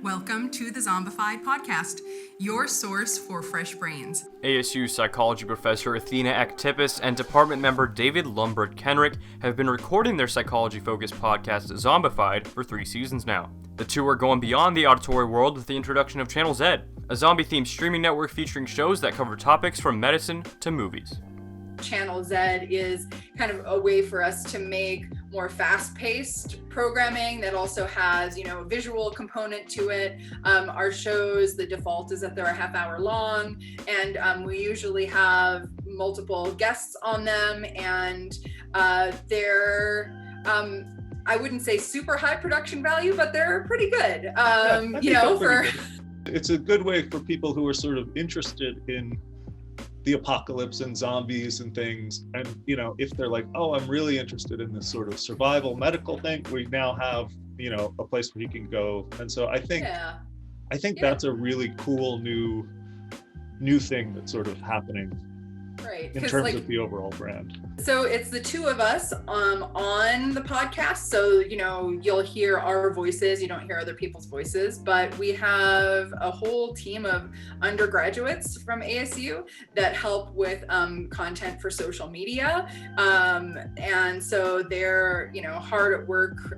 Welcome to the Zombified podcast, your source for fresh brains. ASU psychology professor Athena Aktipis and department member David Lundberg-Kenrick have been recording their psychology-focused podcast Zombified for 3 seasons now. The two are going beyond the auditory world with the introduction of Channel Zed, a zombie-themed streaming network featuring shows that cover topics from medicine to movies. Channel Zed is kind of a way for us to make more fast-paced programming that also has, a visual component to it. Our shows, the default is that they're a half hour long, and we usually have multiple guests on them, and they're I wouldn't say super high production value, but they're pretty good. It's a good way for people who are sort of interested in the apocalypse and zombies and things, and if they're like, oh, I'm really interested in this sort of survival medical thing, we now have a place where you can go. And so I think that's a really cool new thing that's sort of happening, right, in terms of the overall brand. So it's the two of us on the podcast. So, you'll hear our voices. You don't hear other people's voices, but we have a whole team of undergraduates from ASU that help with content for social media. And so they're, hard at work,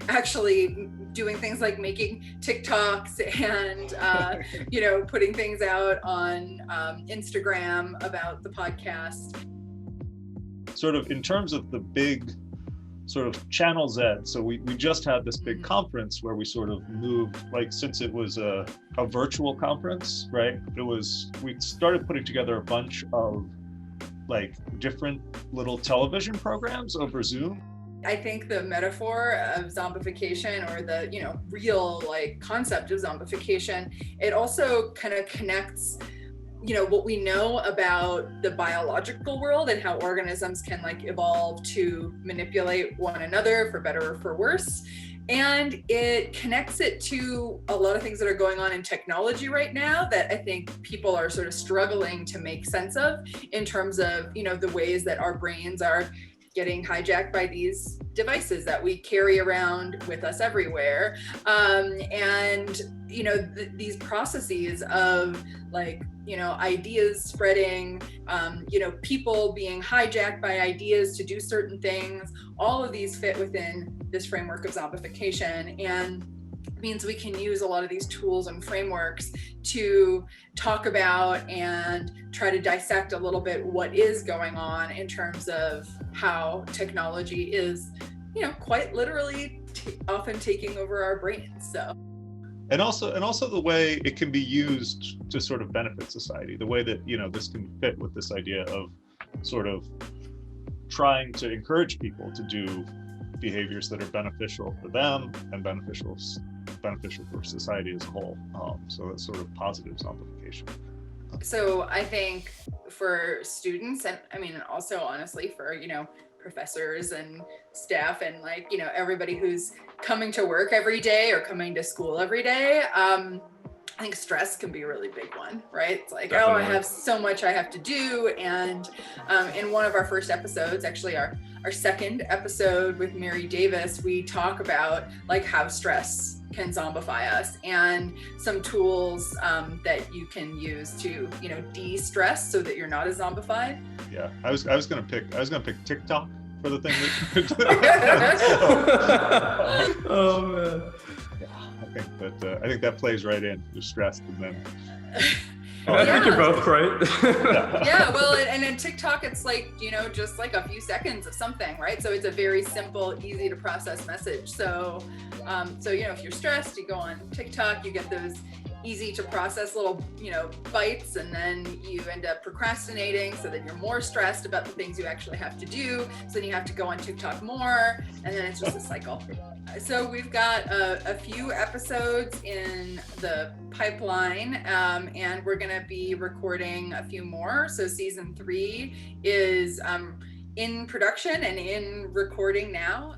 actually doing things like making TikToks and, putting things out on Instagram about the podcast. Sort of in terms of the big sort of Channel Zed, so we just had this big conference where we sort of moved, like, since it was a virtual conference, right? We started putting together a bunch of like different little television programs over Zoom. I think the metaphor of zombification, or the real concept of zombification, it also kind of connects what we know about the biological world and how organisms can evolve to manipulate one another for better or for worse. And it connects it to a lot of things that are going on in technology right now that I think people are sort of struggling to make sense of, in terms of, the ways that our brains are getting hijacked by these devices that we carry around with us everywhere. These processes of ideas spreading, people being hijacked by ideas to do certain things, all of these fit within this framework of zombification, and means we can use a lot of these tools and frameworks to talk about and try to dissect a little bit what is going on in terms of how technology is, quite literally often taking over our brains. So. And also the way it can be used to sort of benefit society, the way that, this can fit with this idea of sort of trying to encourage people to do behaviors that are beneficial for them and beneficial for society as a whole. So that's sort of positive zombification. So I think for students, and also honestly for, professors and staff and everybody who's coming to work every day or coming to school every day, I think stress can be a really big one, right? It's like, Definitely. I have so much I have to do. And in one of our first episodes, actually our second episode with Mary Davis, we talk about how stress can zombify us, and some tools that you can use to, de-stress so that you're not as zombified. Yeah, I was gonna pick TikTok for the thing Oh man. Yeah, I think that plays right in. You're stressed, and then I think you're both right. Yeah, well, and in TikTok, it's just a few seconds of something, right? So it's a very simple, easy to process message. So, if you're stressed, you go on TikTok, you get those easy to process little, bites, and then you end up procrastinating, so that you're more stressed about the things you actually have to do. So then you have to go on TikTok more, and then it's just a cycle. So we've got a few episodes in the pipeline, and we're going to be recording a few more. So season 3 is in production and in recording now.